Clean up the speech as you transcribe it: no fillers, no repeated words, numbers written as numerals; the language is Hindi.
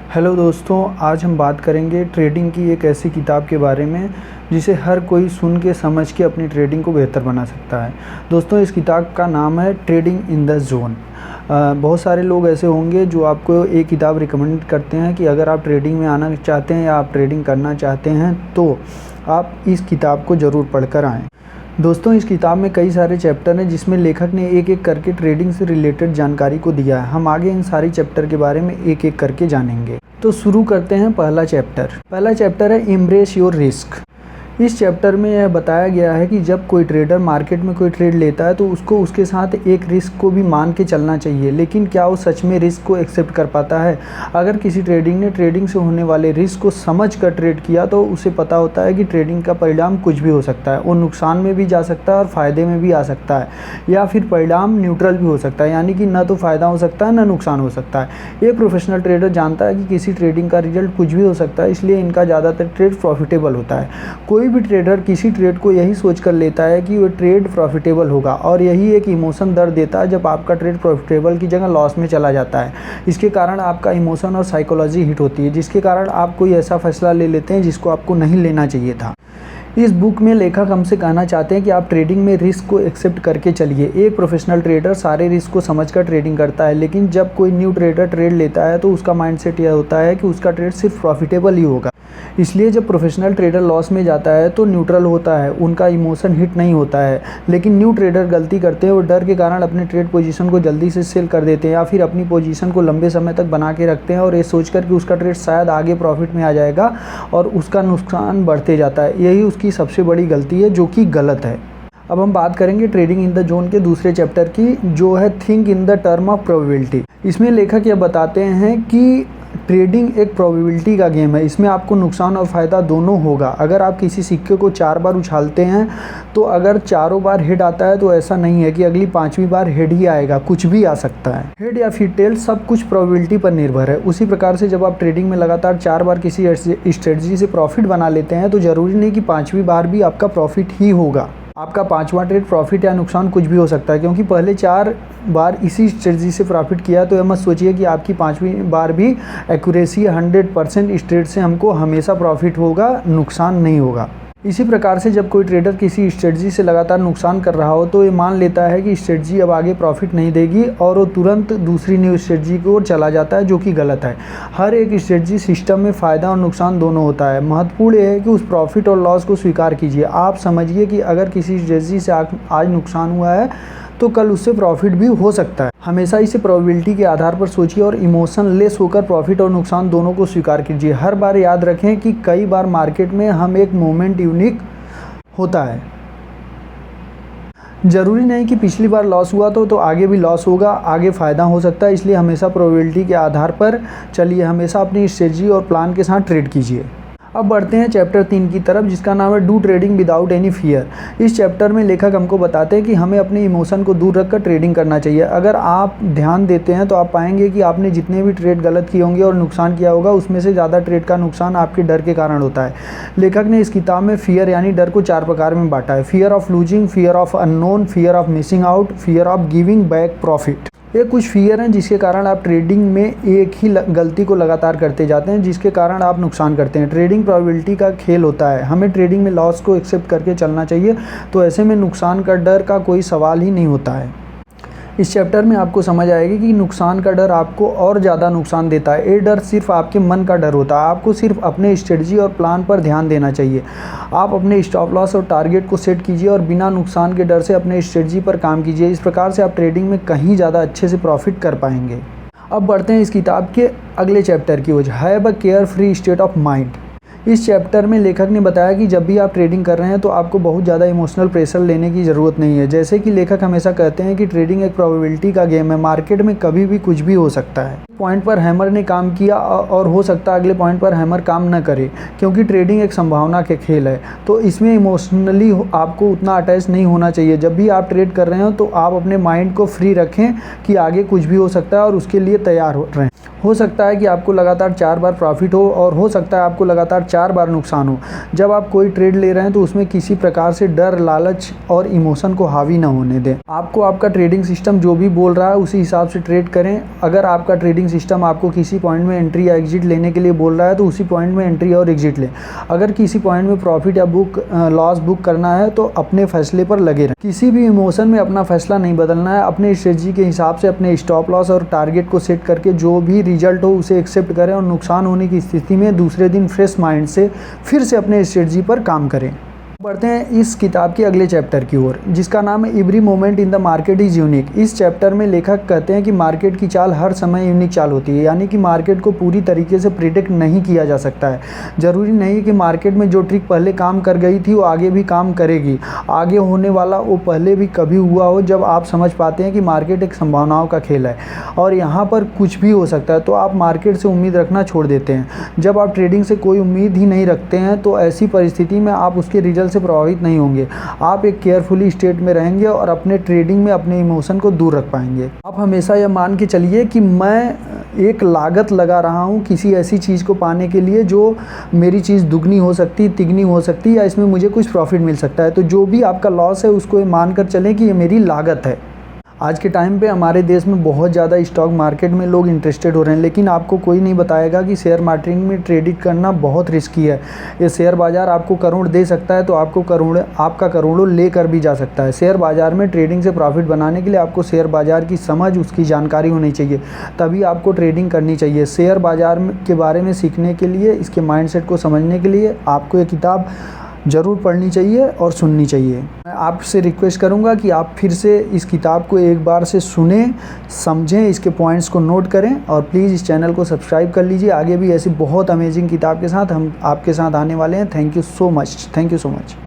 हेलो दोस्तों, आज हम बात करेंगे ट्रेडिंग की एक ऐसी किताब के बारे में जिसे हर कोई सुन के समझ के अपनी ट्रेडिंग को बेहतर बना सकता है। दोस्तों, इस किताब का नाम है ट्रेडिंग इन द जोन। बहुत सारे लोग ऐसे होंगे जो आपको एक किताब रिकमेंड करते हैं कि अगर आप ट्रेडिंग में आना चाहते हैं या आप ट्रेडिंग करना चाहते हैं तो आप इस किताब को ज़रूर पढ़कर आएँ। दोस्तों, इस किताब में कई सारे चैप्टर हैं जिसमें लेखक ने एक एक करके ट्रेडिंग से रिलेटेड जानकारी को दिया है। हम आगे इन सारी चैप्टर के बारे में एक एक करके जानेंगे। तो शुरू करते हैं। पहला चैप्टर है एम्ब्रेस योर रिस्क। इस चैप्टर में यह बताया गया है कि जब कोई ट्रेडर मार्केट में कोई ट्रेड लेता है तो उसको उसके साथ एक रिस्क को भी मान के चलना चाहिए, लेकिन क्या वो सच में रिस्क को एक्सेप्ट कर पाता है। अगर किसी ट्रेडिंग से होने वाले रिस्क को समझ कर ट्रेड किया तो उसे पता होता है कि ट्रेडिंग का परिणाम कुछ भी हो सकता है। वो नुकसान में भी जा सकता है और फ़ायदे में भी आ सकता है, या फिर परिणाम न्यूट्रल भी हो सकता है, यानी कि न तो फ़ायदा हो सकता है न नुकसान हो सकता है। एक प्रोफेशनल ट्रेडर जानता है कि किसी ट्रेडिंग का रिजल्ट कुछ भी हो सकता है, इसलिए इनका ज़्यादातर ट्रेड प्रॉफिटेबल होता है। कोई भी ट्रेडर किसी ट्रेड को यही सोच कर लेता है कि वो ट्रेड प्रॉफिटेबल होगा, और यही एक इमोशन दर्द देता है जब आपका ट्रेड प्रॉफिटेबल की जगह लॉस में चला जाता है। इसके कारण आपका इमोशन और साइकोलॉजी हिट होती है, जिसके कारण आप कोई ऐसा फैसला ले लेते हैं जिसको आपको नहीं लेना चाहिए था। इस बुक में लेखक हमसे कहना चाहते हैं कि आप ट्रेडिंग में रिस्क को एक्सेप्ट करके चलिए। एक प्रोफेशनल ट्रेडर सारे रिस्क को समझकर ट्रेडिंग करता है, लेकिन जब कोई न्यू ट्रेडर ट्रेड लेता है तो उसका माइंडसेट यह होता है कि उसका ट्रेड सिर्फ प्रॉफिटेबल ही होगा। इसलिए जब प्रोफेशनल ट्रेडर लॉस में जाता है तो न्यूट्रल होता है, उनका इमोशन हिट नहीं होता है। लेकिन न्यू ट्रेडर गलती करते हैं और डर के कारण अपने ट्रेड पोजीशन को जल्दी से सेल कर देते हैं, या फिर अपनी पोजीशन को लंबे समय तक बना के रखते हैं और ये सोचकर कि उसका ट्रेड शायद आगे प्रॉफिट में आ जाएगा, और उसका नुकसान बढ़ते जाता है। यही उसकी सबसे बड़ी गलती है, जो कि गलत है। अब हम बात करेंगे ट्रेडिंग इन द जोन के दूसरे चैप्टर की, जो है think in the term of probability. इसमें लेखक यह बताते हैं कि ट्रेडिंग एक प्रोबेबिलिटी का गेम है। इसमें आपको नुकसान और फ़ायदा दोनों होगा। अगर आप किसी सिक्के को 4 बार उछालते हैं तो अगर चारों बार हेड आता है तो ऐसा नहीं है कि अगली 5वीं बार हेड ही आएगा, कुछ भी आ सकता है। हेड या फिर टेल सब कुछ प्रोबेबिलिटी पर निर्भर है। उसी प्रकार से जब आप ट्रेडिंग में लगातार 4 बार किसी स्ट्रेटजी से प्रॉफिट बना लेते हैं तो ज़रूरी नहीं कि 5वीं बार भी आपका प्रॉफिट ही होगा। आपका 5वां ट्रेड प्रॉफिट या नुकसान कुछ भी हो सकता है, क्योंकि पहले 4 बार इसी स्ट्रेटजी से प्रॉफिट किया। तो यह मत सोचिए कि आपकी 5वीं बार भी एक्यूरेसी 100% इस ट्रेड से हमको हमेशा प्रॉफिट होगा, नुकसान नहीं होगा। इसी प्रकार से जब कोई ट्रेडर किसी स्ट्रेटजी से लगातार नुकसान कर रहा हो तो ये मान लेता है कि स्ट्रेटजी अब आगे प्रॉफिट नहीं देगी, और वो तुरंत दूसरी न्यू स्ट्रेटजी की ओर चला जाता है, जो कि गलत है। हर एक स्ट्रेटजी सिस्टम में फ़ायदा और नुकसान दोनों होता है। महत्वपूर्ण ये है कि उस प्रॉफिट और लॉस को स्वीकार कीजिए। आप समझिए कि अगर किसी स्ट्रेटजी से आज नुकसान हुआ है तो कल उससे प्रॉफिट भी हो सकता है। हमेशा इसे प्रोबेबिलिटी के आधार पर सोचिए और इमोशन लेस होकर प्रॉफिट और नुकसान दोनों को स्वीकार कीजिए। हर बार याद रखें कि कई बार मार्केट में हम एक मोमेंट यूनिक होता है। ज़रूरी नहीं कि पिछली बार लॉस हुआ तो आगे भी लॉस होगा, आगे फ़ायदा हो सकता है। इसलिए हमेशा प्रोबेबिलिटी के आधार पर चलिए, हमेशा अपनी स्ट्रेटजी और प्लान के साथ ट्रेड कीजिए। अब बढ़ते हैं चैप्टर 3 की तरफ, जिसका नाम है do trading without any fear. इस चैप्टर में लेखक हमको बताते हैं कि हमें अपने इमोशन को दूर रखकर ट्रेडिंग करना चाहिए। अगर आप ध्यान देते हैं तो आप पाएंगे कि आपने जितने भी ट्रेड गलत किए होंगे और नुकसान किया होगा, उसमें से ज़्यादा ट्रेड का नुकसान आपके डर के कारण होता है। लेखक ने इस किताब में फियर यानी डर को 4 प्रकार में बांटा है: fear of losing, fear of unknown, fear of missing out, fear of giving back profit. ये कुछ फियर हैं जिसके कारण आप ट्रेडिंग में एक ही गलती को लगातार करते जाते हैं, जिसके कारण आप नुकसान करते हैं। ट्रेडिंग प्रोबेबिलिटी का खेल होता है। हमें ट्रेडिंग में लॉस को एक्सेप्ट करके चलना चाहिए, तो ऐसे में नुकसान का डर का कोई सवाल ही नहीं होता है। इस चैप्टर में आपको समझ आएगी कि नुकसान का डर आपको और ज़्यादा नुकसान देता है। ये डर सिर्फ आपके मन का डर होता है। आपको सिर्फ अपने स्ट्रेटजी और प्लान पर ध्यान देना चाहिए। आप अपने स्टॉप लॉस और टारगेट को सेट कीजिए और बिना नुकसान के डर से अपने स्ट्रेटजी पर काम कीजिए। इस प्रकार से आप ट्रेडिंग में कहीं ज़्यादा अच्छे से प्रॉफिट कर पाएंगे। अब बढ़ते हैं इस किताब के अगले चैप्टर की ओर, have a care free state of mind. इस चैप्टर में लेखक ने बताया कि जब भी आप ट्रेडिंग कर रहे हैं तो आपको बहुत ज़्यादा इमोशनल प्रेशर लेने की ज़रूरत नहीं है। जैसे कि लेखक हमेशा कहते हैं कि ट्रेडिंग एक प्रोबेबिलिटी का गेम है। मार्केट में कभी भी कुछ भी हो सकता है। पॉइंट पर हैमर ने काम किया और हो सकता है अगले पॉइंट पर हैमर काम न करे, क्योंकि ट्रेडिंग एक संभावना के खेल है। तो इसमें इमोशनली आपको उतना अटैच नहीं होना चाहिए। जब भी आप ट्रेड कर रहे हो तो आप अपने माइंड को फ्री रखें कि आगे कुछ भी हो सकता है और उसके लिए तैयार हो रहें। हो सकता है कि आपको लगातार 4 बार प्रॉफिट हो और हो सकता है आपको लगातार 4 बार नुकसान हो। जब आप कोई ट्रेड ले रहे हैं तो उसमें किसी प्रकार से डर, लालच और इमोशन को हावी ना होने दें। आपको आपका ट्रेडिंग सिस्टम जो भी बोल रहा है उसी हिसाब से ट्रेड करें। अगर आपका ट्रेडिंग सिस्टम आपको किसी पॉइंट में एंट्री या एग्जिट लेने के लिए बोल रहा है तो उसी पॉइंट में एंट्री और एग्जिट लें। अगर किसी पॉइंट में प्रॉफिट या लॉस बुक करना है तो अपने फैसले पर लगे रहें। किसी भी इमोशन में अपना फैसला नहीं बदलना है। अपने स्ट्रेटजी के हिसाब से अपने स्टॉप लॉस और टारगेट को सेट करके जो भी रिजल्ट हो उसे एक्सेप्ट करें और नुकसान होने की स्थिति में दूसरे दिन फ्रेश माइंड से फिर से अपने स्ट्रेटजी पर काम करें। बढ़ते हैं इस किताब के अगले चैप्टर की ओर, जिसका नाम है every moment in the market is unique. इस चैप्टर में लेखक कहते हैं कि मार्केट की चाल हर समय यूनिक चाल होती है, यानी कि मार्केट को पूरी तरीके से प्रिडिक्ट नहीं किया जा सकता है। ज़रूरी नहीं कि मार्केट में जो ट्रिक पहले काम कर गई थी वो आगे भी काम करेगी। आगे होने वाला वो पहले भी कभी हुआ हो। जब आप समझ पाते हैं कि मार्केट एक संभावनाओं का खेल है और यहाँ पर कुछ भी हो सकता है तो आप मार्केट से उम्मीद रखना छोड़ देते हैं। जब आप ट्रेडिंग से कोई उम्मीद ही नहीं रखते हैं तो ऐसी परिस्थिति में आप उसके रिजल्ट से प्रभावित नहीं होंगे। आप एक केयरफुली स्टेट में रहेंगे और अपने ट्रेडिंग में अपने इमोशन को दूर रख पाएंगे। आप हमेशा यह मान के चलिए कि मैं एक लागत लगा रहा हूँ किसी ऐसी चीज़ को पाने के लिए जो मेरी चीज़ दुगनी हो सकती, तिगनी हो सकती, या इसमें मुझे कुछ प्रॉफिट मिल सकता है। तो जो भी आपका लॉस है उसको ये मान कर चलें कि ये मेरी लागत है। आज के टाइम पे हमारे देश में बहुत ज़्यादा स्टॉक मार्केट में लोग इंटरेस्टेड हो रहे हैं, लेकिन आपको कोई नहीं बताएगा कि शेयर मार्केट में ट्रेडिंग करना बहुत रिस्की है। ये शेयर बाज़ार आपको करोड़ दे सकता है तो आपका करोड़ों लेकर भी जा सकता है। शेयर बाज़ार में ट्रेडिंग से प्रॉफिट बनाने के लिए आपको शेयर बाज़ार की समझ, उसकी जानकारी होनी चाहिए, तभी आपको ट्रेडिंग करनी चाहिए। शेयर बाज़ार के बारे में सीखने के लिए, इसके माइंडसेट को समझने के लिए आपको ये किताब ज़रूर पढ़नी चाहिए और सुननी चाहिए। मैं आपसे रिक्वेस्ट करूंगा कि आप फिर से इस किताब को एक बार से सुनें, समझें, इसके पॉइंट्स को नोट करें और प्लीज़ इस चैनल को सब्सक्राइब कर लीजिए। आगे भी ऐसी बहुत अमेजिंग किताब के साथ हम आपके साथ आने वाले हैं। Thank you so much.